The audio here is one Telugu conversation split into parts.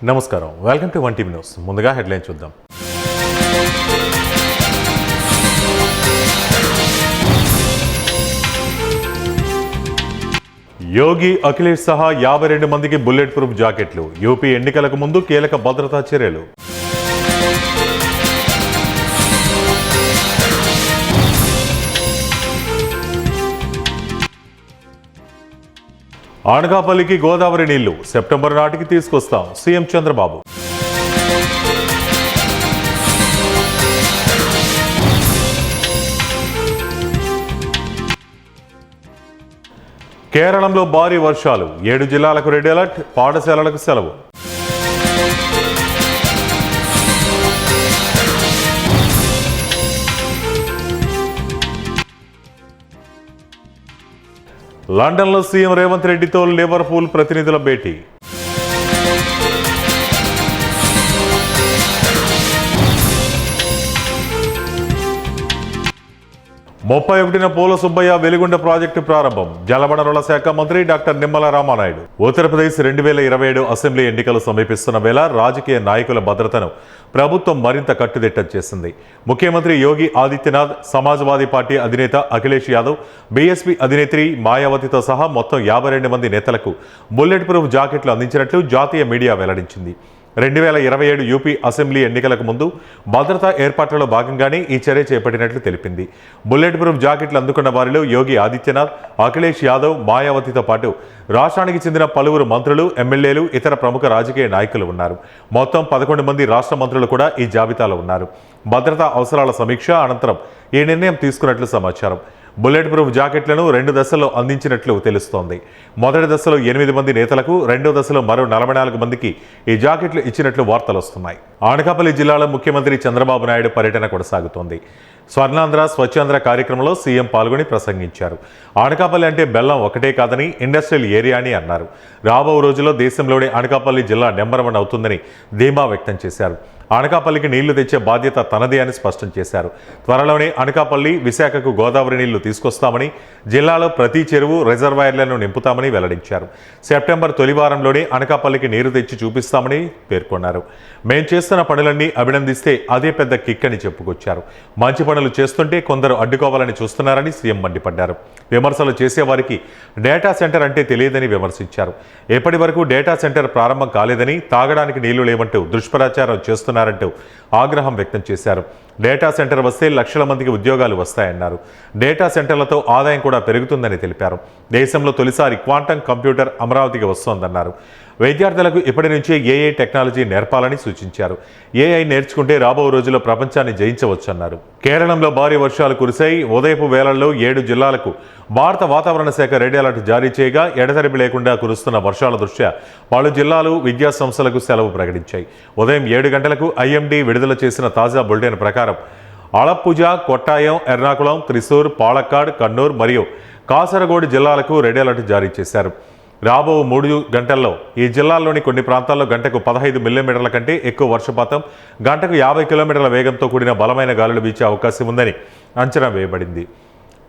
నమస్కారం, welcome to one TV news. ముందుగా హెడ్లైన్ చూద్దాం. యోగి, అఖిలేష్ సహా 52 మందికి బుల్లెట్ ప్రూఫ్ జాకెట్లు. యూపీ ఎన్నికలకు ముందు కీలక భద్రతా చర్యలు. అనకాపల్లికి గోదావరి నీళ్లు సెప్టెంబర్ నాటికి తీసుకొస్తాం సీఎం చంద్రబాబు. కేరళంలో భారీ వర్షాలు, 7 జిల్లాలకు రెడ్ అలర్ట్, పాఠశాలలకు సెలవు. లండన్లో సీఎం రేవంత్ రెడ్డితో లివర్పూల్ ప్రతినిధుల భేటీ. ముప్పై 31న పోల సుబ్బయ్య వెలిగొండ ప్రాజెక్టు ప్రారంభం. జలవనరుల శాఖ మంత్రి డాక్టర్ నిమ్మల రామానాయుడు. ఉత్తరప్రదేశ్ 2027 అసెంబ్లీ ఎన్నికలు సమీపిస్తున్న వేళ రాజకీయ నాయకుల భద్రతను ప్రభుత్వం మరింత కట్టుదిట్టం చేసింది. ముఖ్యమంత్రి యోగి ఆదిత్యనాథ్, సమాజ్వాదీ పార్టీ అధినేత అఖిలేష్ యాదవ్, బీఎస్పీ అధినేత్రి మాయావతితో సహా మొత్తం 52 మంది నేతలకు బుల్లెట్ ప్రూఫ్ జాకెట్లు అందించినట్లు జాతీయ మీడియా వెల్లడించింది. 2027 యూపీ అసెంబ్లీ ఎన్నికలకు ముందు భద్రతా ఏర్పాట్లలో భాగంగానే ఈ చర్య చేపట్టినట్లు తెలిపింది. బుల్లెట్ ప్రూఫ్ జాకెట్లు అందుకున్న వారిలో యోగి ఆదిత్యనాథ్, అఖిలేష్ యాదవ్, మాయావతితో పాటు రాష్ట్రానికి చెందిన పలువురు మంత్రులు, ఎమ్మెల్యేలు, ఇతర ప్రముఖ రాజకీయ నాయకులు ఉన్నారు. మొత్తం 11 మంది రాష్ట్ర మంత్రులు కూడా ఈ జాబితాలో ఉన్నారు. భద్రతా అవసరాల సమీక్ష అనంతరం ఈ నిర్ణయం తీసుకున్నట్లు సమాచారం. బుల్లెట్ ప్రూఫ్ జాకెట్లను 2 దశల్లో అందించినట్లు తెలుస్తోంది. మొదటి దశలో 8 మంది నేతలకు, రెండో దశలో మరో 44 మందికి ఈ జాకెట్లు ఇచ్చినట్లు వార్తలు వస్తున్నాయి. అనకాపల్లి జిల్లాలో ముఖ్యమంత్రి చంద్రబాబు నాయుడు పర్యటన కొనసాగుతోంది. స్వర్ణాంధ్ర స్వచ్ఛాంధ్ర కార్యక్రమంలో సీఎం పాల్గొని ప్రసంగించారు. అనకాపల్లి అంటే బెల్లం ఒకటే కాదని ఇండస్ట్రియల్ ఏరియా అని అన్నారు. రాబో రోజుల్లో దేశంలోని అనకాపల్లి జిల్లా నెంబర్ 1 అవుతుందని ధీమా వ్యక్తం చేశారు. అనకాపల్లికి నీళ్లు తెచ్చే బాధ్యత తనదే అని స్పష్టం చేశారు. త్వరలోనే అనకాపల్లి, విశాఖకు గోదావరి నీళ్లు తీసుకొస్తామని, జిల్లాలో ప్రతి చెరువు, రిజర్వాయర్లను నింపుతామని వెల్లడించారు. సెప్టెంబర్ తొలి వారంలోనే అనకాపల్లికి నీరు తెచ్చి చూపిస్తామని పేర్కొన్నారు. మేం చేస్తున్న పనులన్నీ అభినందిస్తే అదే పెద్ద కిక్ అని చెప్పుకొచ్చారు. మంచి పనులు చేస్తుంటే కొందరు అడ్డుకోవాలని చూస్తున్నారని సీఎం మండిపడ్డారు. విమర్శలు చేసేవారికి డేటా సెంటర్ అంటే తెలియదని విమర్శించారు. ఎప్పటి వరకు డేటా సెంటర్ ప్రారంభం కాలేదని, తాగడానికి నీళ్లు లేవంటూ దుష్ప్రచారం చేస్తున్నారంటూ ఆగ్రహం వ్యక్తం చేశారు. డేటా సెంటర్ వస్తే లక్షల మందికి ఉద్యోగాలు వస్తాయన్నారు. డేటా సెంటర్లతో ఆదాయం కూడా పెరుగుతుందని తెలిపారు. దేశంలో తొలిసారి క్వాంటం కంప్యూటర్ అమరావతికి వస్తోందన్నారు. విద్యార్థులకు ఇప్పటి నుంచే ఏఐ టెక్నాలజీ నేర్పాలని సూచించారు. ఏఐ నేర్చుకుంటే రాబో రోజుల్లో ప్రపంచాన్ని జయించవచ్చన్నారు. కేరళంలో భారీ వర్షాలు కురిశాయి. ఉదయపు వేళల్లో 7 జిల్లాలకు భారత వాతావరణ శాఖ రెడ్ అలర్ట్ జారీ చేయగా ఎడతెరిపి లేకుండా కురుస్తున్న వర్షాల దృష్ట్యా పలు జిల్లాలు, విద్యా సంస్థలకు సెలవు ప్రకటించాయి. ఉదయం 7 గంటలకు ఐఎండీ విడుదల చేసిన తాజా బులెటిన్ ప్రకారం అలప్పుజ, కొట్టాయం, ఎర్నాకుళం, త్రిశూర్, పాలక్కాడ్, కన్నూర్ మరియు కాసరగోడు జిల్లాలకు రెడ్ అలర్ట్ జారీ చేశారు. రాబో 3 గంటల్లో ఈ జిల్లాల్లోని కొన్ని ప్రాంతాల్లో గంటకు 15 మిల్లీమీటర్ల కంటే ఎక్కువ వర్షపాతం, గంటకు 50 కిలోమీటర్ల వేగంతో కూడిన బలమైన గాలులు వీచే అవకాశం ఉందని అంచనా వేయబడింది.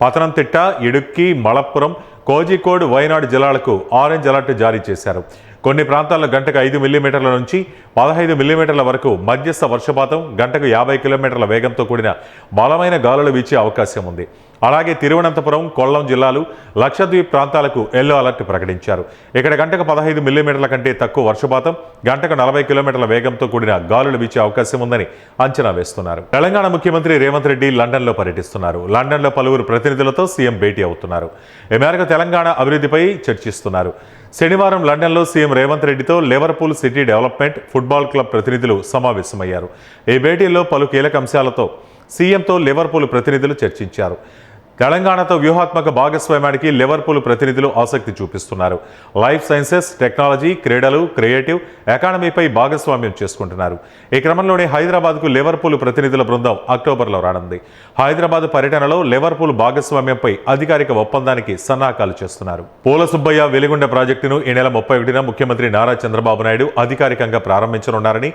పతనంతిట్ట, ఇడుక్కి, మలప్పురం, కోజికోడ్, వయనాడు జిల్లాలకు ఆరెంజ్ అలర్ట్ జారీ చేశారు. కొన్ని ప్రాంతాల్లో గంటకు 5 మిల్లీమీటర్ల నుంచి 15 మిల్లీమీటర్ల వరకు మధ్యస్థ వర్షపాతం, గంటకు 50 కిలోమీటర్ల వేగంతో కూడిన బలమైన గాలులు వీచే అవకాశం ఉంది. అలాగే తిరువనంతపురం, కొల్లం జిల్లాలు, లక్షద్వీప్ ప్రాంతాలకు ఎల్లో అలర్ట్ ప్రకటించారు. ఇక్కడ గంటకు 15 మిల్లీమీటర్ల కంటే తక్కువ వర్షపాతం, గంటకు 40 కిలోమీటర్ల వేగంతో కూడిన గాలులు వీచే అవకాశం ఉందని అంచనా వేస్తున్నారు. తెలంగాణ ముఖ్యమంత్రి రేవంత్ రెడ్డి లండన్లో పర్యటిస్తున్నారు. లండన్లో పలువురు ప్రతినిధులతో సీఎం భేటీ అవుతున్నారు. ఈ మేరకు తెలంగాణ అభివృద్ధిపై చర్చిస్తున్నారు. శనివారం లండన్లో సీఎం రేవంత్ రెడ్డితో Liverpool city development football club ప్రతినిధులు సమావేశమయ్యారు. ఈ భేటీలో పలు కీలక అంశాలతో సీఎంతో లివర్పూల్ ప్రతినిధులు చర్చించారు. తెలంగాణతో వ్యూహాత్మక భాగస్వామ్యానికి లివర్పూల్ ప్రతినిధులు ఆసక్తి చూపిస్తున్నారు. లైఫ్ సైన్సెస్, టెక్నాలజీ, క్రీడలు, క్రియేటివ్ ఎకానమీపై భాగస్వామ్యం చేసుకుంటున్నారు. ఈ క్రమంలోనే హైదరాబాద్కు లివర్పూల్ ప్రతినిధుల బృందం అక్టోబర్లో రానుంది. హైదరాబాద్ పర్యటనలో లివర్పూల్ భాగస్వామ్యంపై అధికారిక ఒప్పందానికి సన్నాహాలు చేస్తున్నారు. పోల సుబ్బయ్య వెలిగొండ ప్రాజెక్టును ఈ నెల 31న ముఖ్యమంత్రి నారా చంద్రబాబు నాయుడు అధికారికంగా ప్రారంభించనున్నారని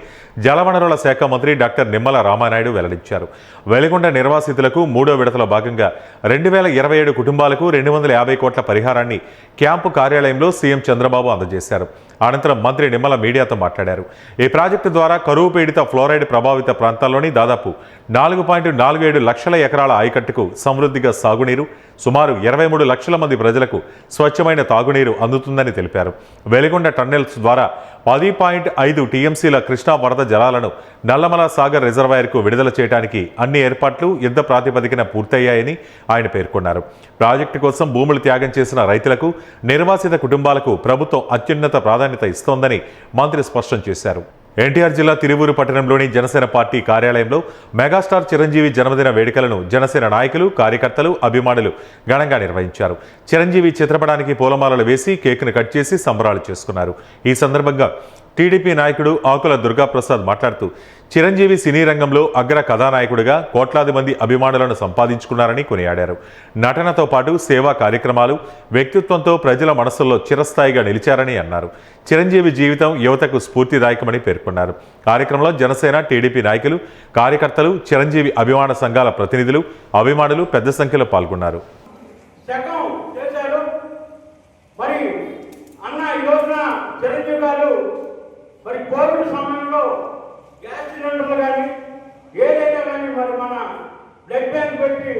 జలవనరుల శాఖ మంత్రి డాక్టర్ నిమ్మల రామానాయుడు వెల్లడించారు. వెలిగొండ నిర్వాసితులకు 3వ విడతలో భాగంగా 2027 కుటుంబాలకు 250 కోట్ల పరిహారాన్ని క్యాంపు కార్యాలయంలో సీఎం చంద్రబాబు అందజేశారు. అనంతరం మంత్రి నిమ్మల మీడియాతో మాట్లాడారు. ఈ ప్రాజెక్టు ద్వారా కరువు పీడిత ఫ్లోరైడ్ ప్రభావిత ప్రాంతాల్లోని దాదాపు 4.47 లక్షల ఎకరాల ఆయకట్టుకు సమృద్ధిగా సాగునీరు, సుమారు 23 లక్షల మంది ప్రజలకు స్వచ్ఛమైన తాగునీరు అందుతుందని తెలిపారు. వెలిగొండ టన్నెల్స్ ద్వారా 10.5 టీఎంసీల కృష్ణా వరద జలాలను నల్లమల సాగర్ రిజర్వాయర్కు విడుదల చేయడానికి అన్ని ఏర్పాట్లు యుద్ధ ప్రాతిపదికన పూర్తయ్యాయని ఆయన పేర్కొన్నారు. ప్రాజెక్టు కోసం భూములు త్యాగం చేసిన రైతులకు, నిర్వాసిత కుటుంబాలకు ప్రభుత్వం అత్యున్నత ప్రాధాన్యత ఇస్తోందని మంత్రి స్పష్టం చేశారు. ఎన్టీఆర్ జిల్లా తిరువూరు పట్టణంలోని జనసేన పార్టీ కార్యాలయంలో మెగాస్టార్ చిరంజీవి జన్మదిన వేడుకలను జనసేన నాయకులు, కార్యకర్తలు, అభిమానులు ఘనంగా నిర్వహించారు. చిరంజీవి చిత్రపటానికి పూలమాలలు వేసి కేక్ను కట్ చేసి సంబరాలు చేసుకున్నారు. ఈ సందర్భంగా టీడీపీ నాయకుడు ఆకుల దుర్గాప్రసాద్ మాట్లాడుతూ చిరంజీవి సినీ రంగంలో అగ్ర కథానాయకుడిగా కోట్లాది మంది అభిమానులను సంపాదించుకున్నారని కొనియాడారు. నటనతో పాటు సేవా కార్యక్రమాలు, వ్యక్తిత్వంతో ప్రజల మనసుల్లో చిరస్థాయిగా నిలిచారని అన్నారు. చిరంజీవి జీవితం యువతకు స్ఫూర్తిదాయకమని పేర్కొన్నారు. కార్యక్రమంలో జనసేన, టీడీపీ నాయకులు, కార్యకర్తలు, చిరంజీవి అభిమాన సంఘాల ప్రతినిధులు, అభిమానులు పెద్ద సంఖ్యలో పాల్గొన్నారు. మరి కోవిడ్ సమయంలో గ్యాస్ సిలిండర్లు కానీ ఏదైనా కానీ మరి మన బ్లడ్ బ్యాంక్ పెట్టి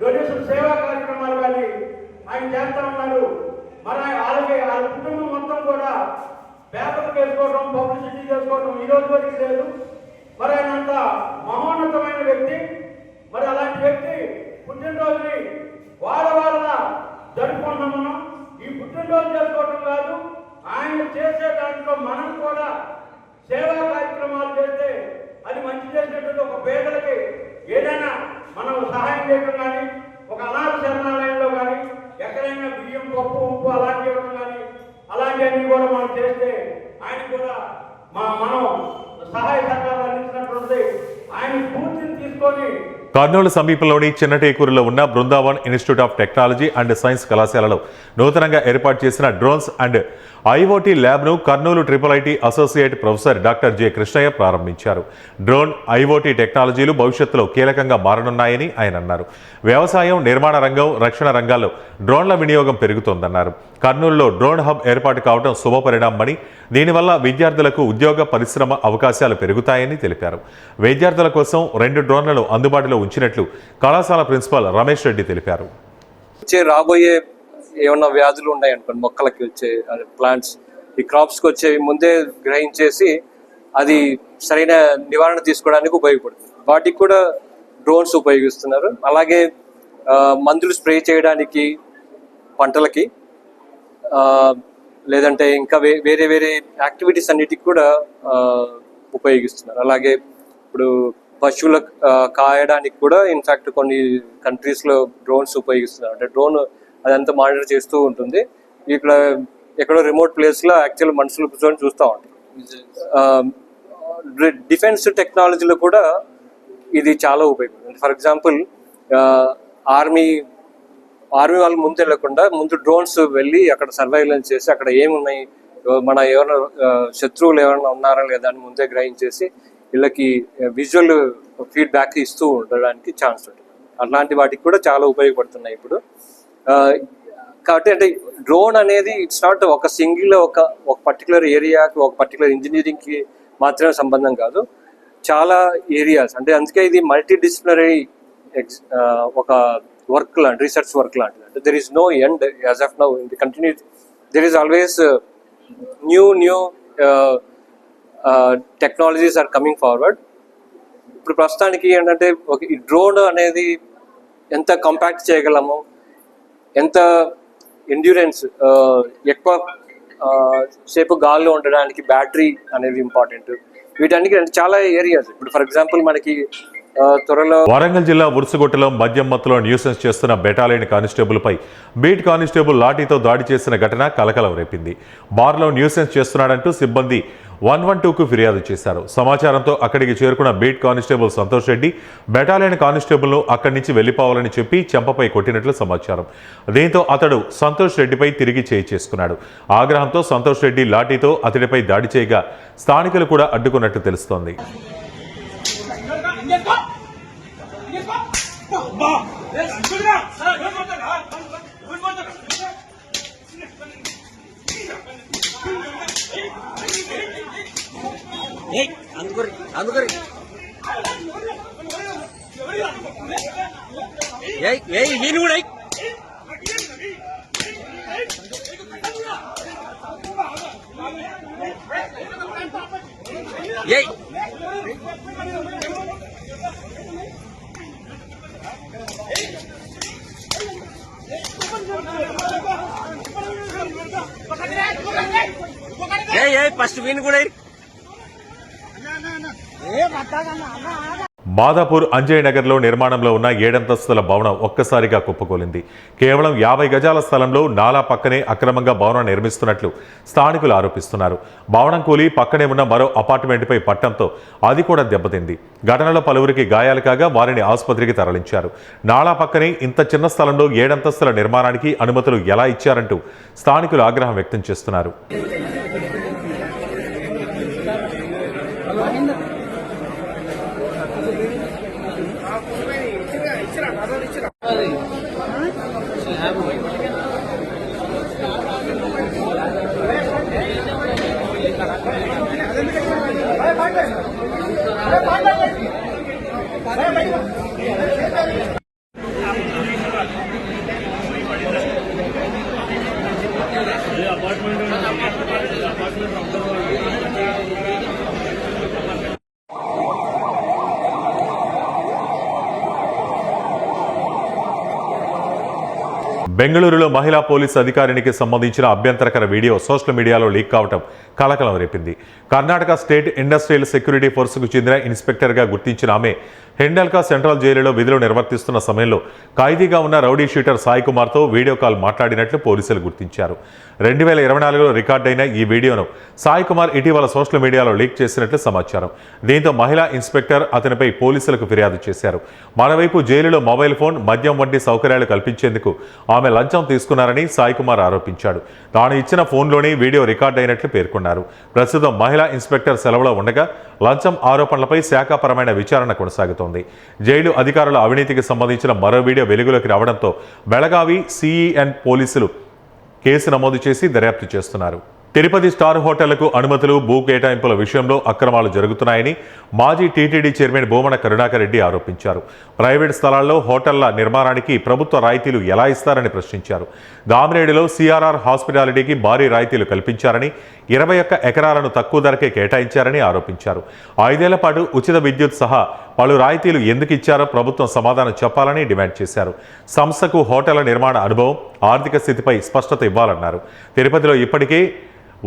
డొనేషన్ సేవా కార్యక్రమాలు కానీ ఆయన చేస్తూ ఉన్నారు. మరి అలాగే వాళ్ళ కుటుంబం మొత్తం కూడా పేపర్లు వేసుకోవడం, పబ్లిసిటీ చేసుకోవడం ఈ రోజు వరకు లేదు. మరి ఆయన అంత మహోన్నతమైన వ్యక్తి. మరి అలాంటి వ్యక్తి పుట్టినరోజుని వారవారలా జరుపుకుంటాం. మనం ఈ పుట్టినరోజు జరుపుకోవడం కాదు, ఆయన చేసే దాంట్లో మనం కూడా సేవా కార్యక్రమాలు చేస్తే అది మంచి చేసినట్టు ఒక పేదలకి ఏదైనా మనం సహాయం చేయడం కానీ, ఒక అనాథ శరణాలయంలో కానీ ఎక్కడైనా బియ్యం, పప్పు, ఉప్పు అలాంటి ఇవ్వడం కానీ అలాంటివన్నీ కూడా మనం చేస్తే ఆయన కూడా మనం సహాయ సహకారాలు అందించినటువంటి ఆయన స్ఫూర్తిని తీసుకొని కర్నూలు సమీపంలోని చిన్నటేకూరులో ఉన్న Brindavan institute of technology and science కళాశాలలో నూతనంగా ఏర్పాటు చేసిన డ్రోన్స్ అండ్ ఐఓటీ ల్యాబ్ను Kurnool IIIT associate professor doctor J Krishnaiah ప్రారంభించారు. డ్రోన్, ఐఓటీ టెక్నాలజీలు భవిష్యత్తులో కీలకంగా మారనున్నాయని ఆయన అన్నారు. వ్యవసాయం, నిర్మాణ రంగం, రక్షణ రంగాల్లో డ్రోన్ల వినియోగం పెరుగుతోందన్నారు. కర్నూలులో డ్రోన్ హబ్ ఏర్పాటు కావడం శుభపరిణామని, దీనివల్ల విద్యార్థులకు ఉద్యోగ, పరిశ్రమ అవకాశాలు పెరుగుతాయని తెలిపారు. విద్యార్థుల కోసం 2 డ్రోన్లను అందుబాటులో ఉంచినట్లు కళాశాల ప్రిన్సిపాల్ రమేష్ రెడ్డి తెలిపారు. రాబోయే ఏమన్నా వ్యాధులు ఉన్నాయనుకోండి, మొక్కలకి వచ్చే ప్లాంట్స్, ఈ క్రాప్స్కి వచ్చేవి ముందే గ్రహించేసి అది సరైన నివారణ తీసుకోవడానికి ఉపయోగపడుతుంది. వాటికి కూడా డ్రోన్స్ ఉపయోగిస్తున్నారు. అలాగే మందులు స్ప్రే చేయడానికి పంటలకి, లేదంటే ఇంకా వేరే వేరే యాక్టివిటీస్ అన్నిటికి కూడా ఉపయోగిస్తున్నారు. అలాగే ఇప్పుడు పశువుల కాయడానికి కూడా ఇన్ఫాక్ట్ కొన్ని కంట్రీస్లో డ్రోన్స్ ఉపయోగిస్తున్నారు. అంటే డ్రోన్ అదంతా మానిటర్ చేస్తూ ఉంటుంది. ఇక్కడ ఎక్కడో రిమోట్ ప్లేస్లో యాక్చువల్ మనుషులు కూర్చొని చూస్తూ ఉంటాం. డిఫెన్స్ టెక్నాలజీలో కూడా ఇది చాలా ఉపయోగపడుతుంది. ఫర్ ఎగ్జాంపుల్ ఆర్మీ వాళ్ళు ముందు వెళ్ళకుండా ముందు డ్రోన్స్ వెళ్ళి అక్కడ సర్వైలెన్స్ చేసి అక్కడ ఏమున్నాయి, మన ఎవరైనా శత్రువులు ఎవరైనా ఉన్నారా లేదా అని ముందే గ్రహించేసి వీళ్ళకి విజువల్ ఫీడ్బ్యాక్ ఇస్తూ ఉండడానికి ఛాన్స్ ఉంటుంది. అలాంటి వాటికి కూడా చాలా ఉపయోగపడుతున్నాయి ఇప్పుడు. కాబట్టి అంటే డ్రోన్ అనేది ఇట్స్ నాట్ ఒక సింగిల్ ఒక పర్టికులర్ ఏరియాకి, ఒక పర్టికులర్ ఇంజనీరింగ్కి మాత్రమే సంబంధం కాదు, చాలా ఏరియాస్. అంటే అందుకే ఇది మల్టీ డిసిప్లినరీ ఒక వర్క్ లాంటి, రీసెర్చ్ వర్క్ లాంటిది. అంటే there is no end as of now, in the continue there is always new technologies are coming forward. ఇప్పుడు ప్రస్తుతానికి ఏంటంటే ఈ డ్రోన్ అనేది ఎంత కాంపాక్ట్ చేయగలము, ఎంత ఎండ్యూరెన్స్, ఎక్కువ సేపు గాల్లో ఉండడానికి బ్యాటరీ అనేది ఇంపార్టెంట్. వీటన్నిటి చాలా ఏరియాస్. ఇప్పుడు ఫర్ ఎగ్జాంపుల్ మనకి త్వరలో వరంగల్ జిల్లా ఉరుసుగొట్టలో మద్యం మత్తులో న్యూసెన్స్ చేస్తున్న బెటాలియన్ కానిస్టేబుల్పై బీట్ కానిస్టేబుల్ లాఠీతో దాడి చేసిన ఘటన కలకలం రేపింది. బార్లో న్యూసెన్స్ చేస్తున్నాడంటూ సిబ్బంది 112కు ఫిర్యాదు చేశారు. సమాచారంతో అక్కడికి చేరుకున్న beat constable Santosh Reddy battalion కానిస్టేబుల్ను అక్కడి నుంచి వెళ్లిపోవాలని చెప్పి చెంపపై కొట్టినట్లు సమాచారం. దీంతో అతడు సంతోష్ రెడ్డిపై తిరిగి చేయి చేసుకున్నాడు. ఆగ్రహంతో సంతోష్ రెడ్డి లాఠీతో అతడిపై దాడి చేయగా స్థానికులు కూడా అడ్డుకున్నట్టు తెలుస్తోంది. వీళ్ళు కూడా ఫస్ట్ వీళ్ళు కూడా మాదాపూర్ అంజయ్ నగర్లో నిర్మాణంలో ఉన్న 7 అంతస్తుల భవనం ఒక్కసారిగా కుప్పకూలింది. కేవలం 50 గజాల స్థలంలో నాలా పక్కనే అక్రమంగా భవనం నిర్మిస్తున్నట్లు స్థానికులు ఆరోపిస్తున్నారు. భవనం కూలి పక్కనే ఉన్న మరో అపార్ట్మెంట్పై పట్టడంతో అది కూడా దెబ్బతింది. ఘటనలో పలువురికి గాయాలు కాగా వారిని ఆసుపత్రికి తరలించారు. నాలా పక్కనే ఇంత చిన్న స్థలంలో 7 అంతస్తుల నిర్మాణానికి అనుమతులు ఎలా ఇచ్చారంటూ స్థానికులు ఆగ్రహం వ్యక్తం చేస్తున్నారు. బెంగళూరులో మహిళా పోలీసు అధికారికి సంబంధించిన అభ్యంతరకర వీడియో సోషల్ మీడియాలో లీక్ కావడం కలకలం రేపింది. కర్ణాటక స్టేట్ ఇండస్ట్రియల్ సెక్యూరిటీ ఫోర్సుకు చెందిన ఇన్స్పెక్టర్గా గుర్తించిన ఆమె హిండల్కా సెంట్రల్ జైలులో విధులు నిర్వర్తిస్తున్న సమయంలో ఖైదీగా ఉన్న రౌడీ షీటర్ సాయి కుమార్తో వీడియో కాల్ మాట్లాడినట్లు పోలీసులు గుర్తించారు. 2024లో రికార్డైన ఈ వీడియోను సాయి కుమార్ ఇటీవల సోషల్ మీడియాలో లీక్ చేసినట్లు సమాచారం. దీంతో మహిళా ఇన్స్పెక్టర్ అతనిపై పోలీసులకు ఫిర్యాదు చేశారు. మరోవైపు జైలులో మొబైల్ ఫోన్, మద్యం వంటి సౌకర్యాలు కల్పించేందుకు ఆమె లంచం తీసుకున్నారని సాయి కుమార్ ఆరోపించాడు. తాను ఇచ్చిన ఫోన్లోనే వీడియో రికార్డ్ అయినట్లు పేర్కొన్నారు. ప్రస్తుతం మహిళా ఇన్స్పెక్టర్ సెలవులో ఉండగా లంచం ఆరోపణలపై శాఖాపరమైన విచారణ కొనసాగుతోంది. జైలు అధికారుల అవినీతికి సంబంధించిన మరో వీడియో వెలుగులోకి రావడంతో బెళగావి సిఈఎన్ పోలీసులు కేసు నమోదు చేసి దర్యాప్తు చేస్తున్నారు. తిరుపతి స్టార్ హోటళ్లకు అనుమతులు, భూ కేటాయింపుల విషయంలో అక్రమాలు జరుగుతున్నాయని మాజీ టీటీడీ చైర్మన్ భూమన కరుణాకర్ రెడ్డి ఆరోపించారు. ప్రైవేట్ స్థలాల్లో హోటళ్ల నిర్మాణానికి ప్రభుత్వ రాయితీలు ఎలా ఇస్తారని ప్రశ్నించారు. దామినేడులో సిఆర్ఆర్ హాస్పిటాలిటీకి భారీ రాయితీలు కల్పించారని, 21 ఎకరాలను తక్కువ ధరకే కేటాయించారని ఆరోపించారు. 5 ఏళ్ల పాటు ఉచిత విద్యుత్ సహా పలు రాయితీలు ఎందుకు ఇచ్చారో ప్రభుత్వం సమాధానం చెప్పాలని డిమాండ్ చేశారు. సంస్థకు హోటళ్ల నిర్మాణ అనుభవం, ఆర్థిక స్థితిపై స్పష్టత ఇవ్వాలన్నారు. తిరుపతిలో ఇప్పటికే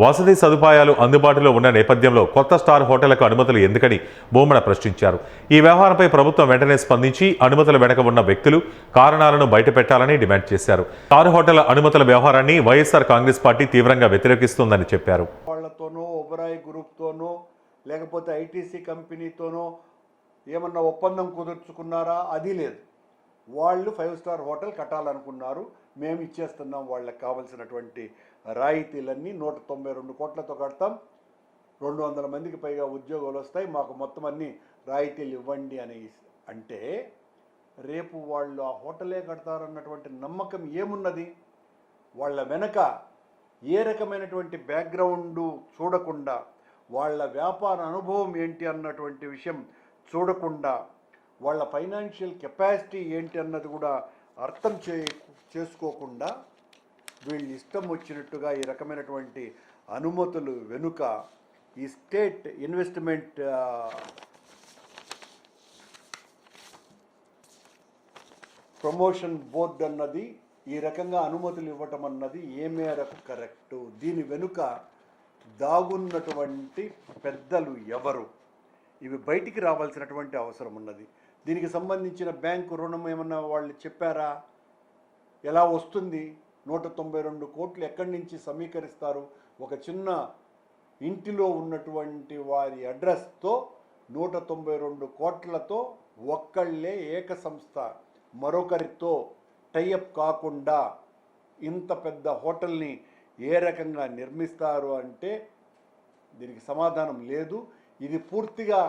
వసతి సదుపాయాలు అందుబాటులో ఉన్న నేపథ్యంలో కొత్త స్టార్ హోటళ్లకు అనుమతులు ఎందుకని భూమన ప్రశ్నించారు. ఈ వ్యవహారంపై ప్రభుత్వం వెంటనే స్పందించి అనుమతుల వెనక ఉన్న వ్యక్తులు, కారణాలను బయటపెట్టాలని డిమాండ్ చేశారు. స్టార్ హోటళ్ల అనుమతుల వ్యవహారాన్ని వైఎస్ఆర్ కాంగ్రెస్ పార్టీ తీవ్రంగా వ్యతిరేకిస్తోందని చెప్పారు. వాళ్లతోనో ఒబరాయ్ గ్రూప్తోనో లేకపోతే ఐటీసీ కంపెనీతోనో ఏమన్నా ఒప్పందం కుదుర్చుకున్నారా? అది లేదు. వాళ్ళు 5 స్టార్ హోటల్ కట్టాలనుకున్నారు. మేము ఇచ్చేస్తున్నాం వాళ్ళకి కావాల్సినటువంటి రాయితీలన్నీ. 192 కోట్లతో కడతాం, 200 మందికి పైగా ఉద్యోగాలు వస్తాయి, మాకు మొత్తం అన్ని రాయితీలు ఇవ్వండి అని అంటే రేపు వాళ్ళు ఆ హోటలే కడతారన్నటువంటి నమ్మకం ఏమున్నది? వాళ్ళ వెనక ఏ రకమైనటువంటి బ్యాక్గ్రౌండు చూడకుండా, వాళ్ళ వ్యాపార అనుభవం ఏంటి అన్నటువంటి విషయం చూడకుండా, వాళ్ళ ఫైనాన్షియల్ కెపాసిటీ ఏంటి అన్నది కూడా అర్థం చేసుకోకుండా వీళ్ళు ఇష్టం వచ్చినట్టుగా ఈ రకమైనటువంటి అనుమతులు వెనుక ఈ స్టేట్ ఇన్వెస్ట్మెంట్ ప్రమోషన్ బోర్డు అన్నది ఈ రకంగా అనుమతులు ఇవ్వటం అన్నది ఏ మేరకు కరెక్టు? దీని వెనుక దాగున్నటువంటి పెద్దలు ఎవరు? ఇవి బయటికి రావాల్సినటువంటి అవసరం ఉన్నది. దీనికి సంబంధించిన బ్యాంకు రుణం ఏమన్నా వాళ్ళు చెప్పారా? ఎలా వస్తుంది? 192 కోట్లు ఎక్కడి నుంచి సమీకరిస్తారు? ఒక చిన్న ఇంటిలో ఉన్నటువంటి వారి అడ్రస్తో 192 కోట్లతో ఒక్కళ్ళే ఏక సంస్థ మరొకరితో టైఅప్ కాకుండా ఇంత పెద్ద హోటల్ని ఏ రకంగా నిర్మిస్తారు అంటే దీనికి సమాధానం లేదు. ఇది పూర్తిగా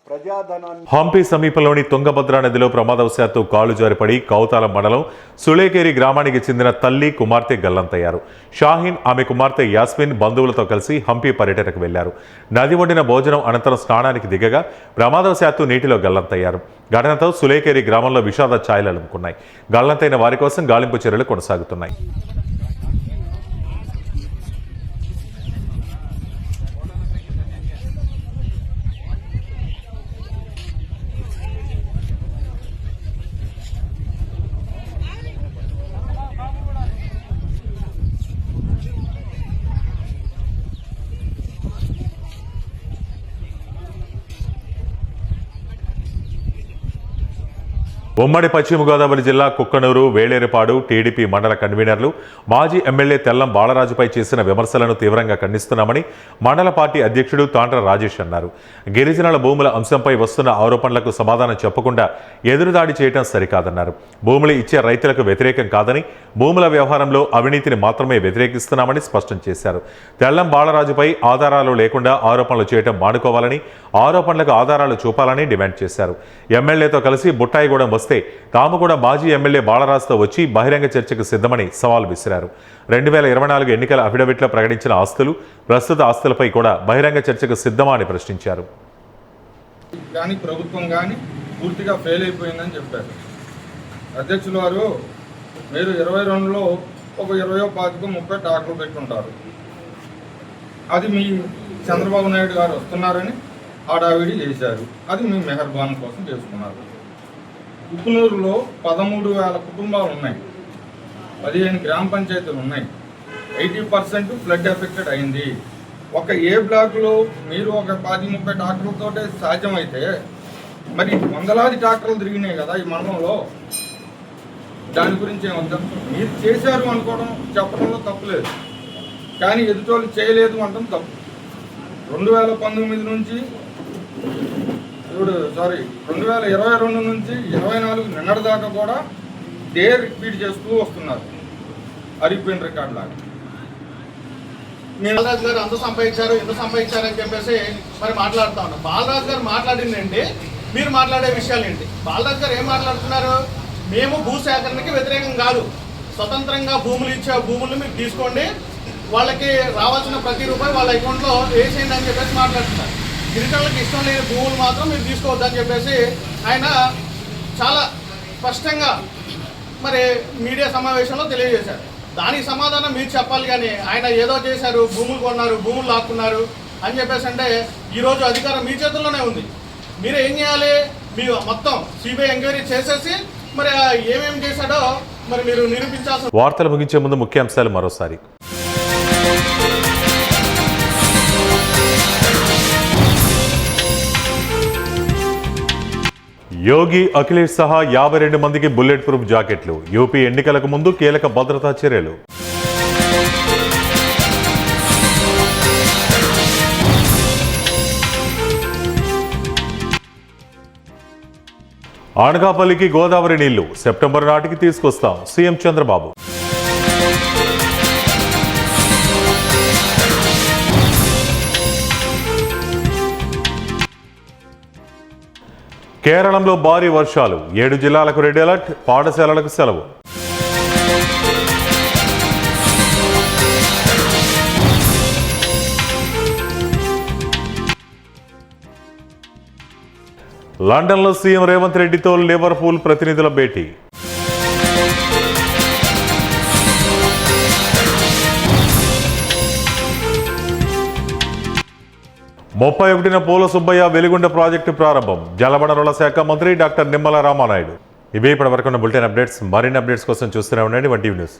ప్రజాధనాన్ని హంపి సమీపంలోని తుంగభద్ర నదిలో ప్రమాదవశాత్తు కాలు జారిపడి కౌతాలం మండలం సులేకేరి గ్రామానికి చెందిన తల్లి కుమార్తె గల్లంతయ్యారు. షాహీన్ ఆమె కుమార్తె యాస్మిన్ బంధువులతో కలిసి హంపి పర్యటనకు వెళ్లారు. నది ఒడ్డిన భోజనం అనంతరం స్నానానికి దిగగా ప్రమాదవశాత్తు నీటిలో గల్లంతయ్యారు. ఘటనతో సులేకేరి గ్రామంలో విషాద ఛాయలు అలుముకున్నాయి. గల్లంతైన వారి కోసం గాలింపు చర్యలు కొనసాగుతున్నాయి. ఉమ్మడి పశ్చిమ గోదావరి జిల్లా కుక్కనూరు, వేళేరుపాడు టీడీపీ మండల కన్వీనర్లు మాజీ ఎమ్మెల్యే తెల్లం బాలరాజుపై చేసిన విమర్శలను తీవ్రంగా ఖండిస్తున్నామని మండల పార్టీ అధ్యక్షుడు తాండ్ర రాజేష్ అన్నారు. గిరిజనుల భూముల అంశంపై వస్తున్న ఆరోపణలకు సమాధానం చెప్పకుండా ఎదురుదాడి చేయడం సరికాదన్నారు. భూములు ఇచ్చే రైతులకు వ్యతిరేకం కాదని, భూముల వ్యవహారంలో అవినీతిని మాత్రమే వ్యతిరేకిస్తున్నామని స్పష్టం చేశారు. తెల్లం బాలరాజుపై ఆధారాలు లేకుండా ఆరోపణలు చేయడం మానుకోవాలని, ఆరోపణలకు ఆధారాలు చూపాలని డిమాండ్ చేశారు. ఎమ్మెల్యేతో కలిసి బుట్టాయిగూడెం వస్తే తాము కూడా మాజీ ఎమ్మెల్యే బాలరాజుతో వచ్చి బహిరంగ చర్చకు సిద్ధమని సవాల్ విసిరారు. 2024 ఎన్నికల అఫిడవిట్లో ప్రకటించిన ఆస్తులు, ప్రస్తుత ఆస్తులపై కూడా బహిరంగ చర్చకు సిద్ధమా అని ప్రశ్నించారు. కానీ ప్రభుత్వం కానీ పూర్తిగా ఫెయిల్ అయిపోయిందని చెప్పారు. అధ్యక్షులు వారు, మీరు 22లో ఒక 20, 25, 30 ట్రాక్టర్లు పెట్టుంటారు. అది మీ చంద్రబాబు నాయుడు గారు వస్తున్నారని హడావిడి చేశారు. అది మీ మెహర్బాన్ కోసం చేసుకున్నారు. కుక్కునూరులో 13,000 కుటుంబాలు ఉన్నాయి, 15 గ్రామ పంచాయతీలు ఉన్నాయి. 80% ఫ్లడ్ ఎఫెక్టెడ్ అయింది. ఒక ఏ బ్లాక్లో మీరు ఒక 10-30 ట్రాక్టర్లతో సాధ్యమైతే మరి వందలాది ట్రాక్టర్లు తిరిగినాయి కదా ఈ మండలంలో. దాని గురించి ఏమంటాం? మీరు చేశారు అనుకోవడం, చెప్పడంలో తప్పులేదు, కానీ ఎదుటోళ్ళు చేయలేదు అనడం తప్పు. 2019 నుంచి 2022 నుంచి 24 నిన్నటి దాకా కూడా డే రిపీట్ చేస్తూ వస్తున్నారు, అరిపోయిన రికార్డు లాగా. బాలరాజు గారు అంత సంపాదించారు, ఇంత సంపాదించారు అని చెప్పేసి మరి మాట్లాడుతూ ఉన్నాం. బాలరాజు గారు మాట్లాడింది ఏంటి, మీరు మాట్లాడే విషయాలు ఏంటి? బాలరాజు గారు ఏం మాట్లాడుతున్నారు? మేము భూ సేకరణకి వ్యతిరేకం కాదు, స్వతంత్రంగా భూములు ఇచ్చే భూములు మీరు తీసుకోండి, వాళ్ళకి రావాల్సిన ప్రతి రూపాయి వాళ్ళ అకౌంట్లో వేసేయండి అని చెప్పేసి మాట్లాడుతున్నారు. గిరిజనులకు ఇష్టం లేని భూములు మాత్రం మీరు తీసుకోవద్దని చెప్పేసి ఆయన చాలా స్పష్టంగా మరి మీడియా సమావేశంలో తెలియజేశారు. దానికి సమాధానం మీరు చెప్పాలి, కానీ ఆయన ఏదో చేశారు, భూములు కొన్నారు, భూములు లాక్కున్నారు అని చెప్పేసి అంటే ఈరోజు అధికారం మీ చేతుల్లోనే ఉంది. మీరు ఏం చేయాలి? మీరు మొత్తం సిబిఐ ఎంక్వైరీ చేసేసి మరి ఏమేమి చేశాడో మరి మీరు నిరూపించాల్సిన. వార్తలు ముగించే ముందు ముఖ్యాంశాలు మరోసారి. యోగి, అఖిలేష్ సహా 52 మందికి బుల్లెట్ ప్రూఫ్ జాకెట్లు. యూపీ ఎన్నికలకు ముందు కీలక భద్రతా చర్యలు. అనకాపల్లికి గోదావరి నీళ్లు సెప్టెంబర్ నాటికి తీసుకొస్తాం, సీఎం చంద్రబాబు. కేరళంలో భారీ వర్షాలు, 7 జిల్లాలకు రెడ్ అలర్ట్, పాఠశాలలకు సెలవు. లండన్లో సీఎం రేవంత్ రెడ్డితో లివర్పూల్ ప్రతినిధుల భేటీ. ముప్పై 31న పూల సుబ్బయ్య వెలిగొండ ప్రాజెక్టు ప్రారంభం. జలవనరుల శాఖ మంత్రి డాక్టర్ నిమ్మల రామానాయుడు. ఇవే ఇప్పటివరకు ఉన్న బులెటిన్ అప్డేట్స్. మరిన్ని అప్డేట్స్ కోసం చూస్తూనే ఉండండి 1 టీవీ న్యూస్.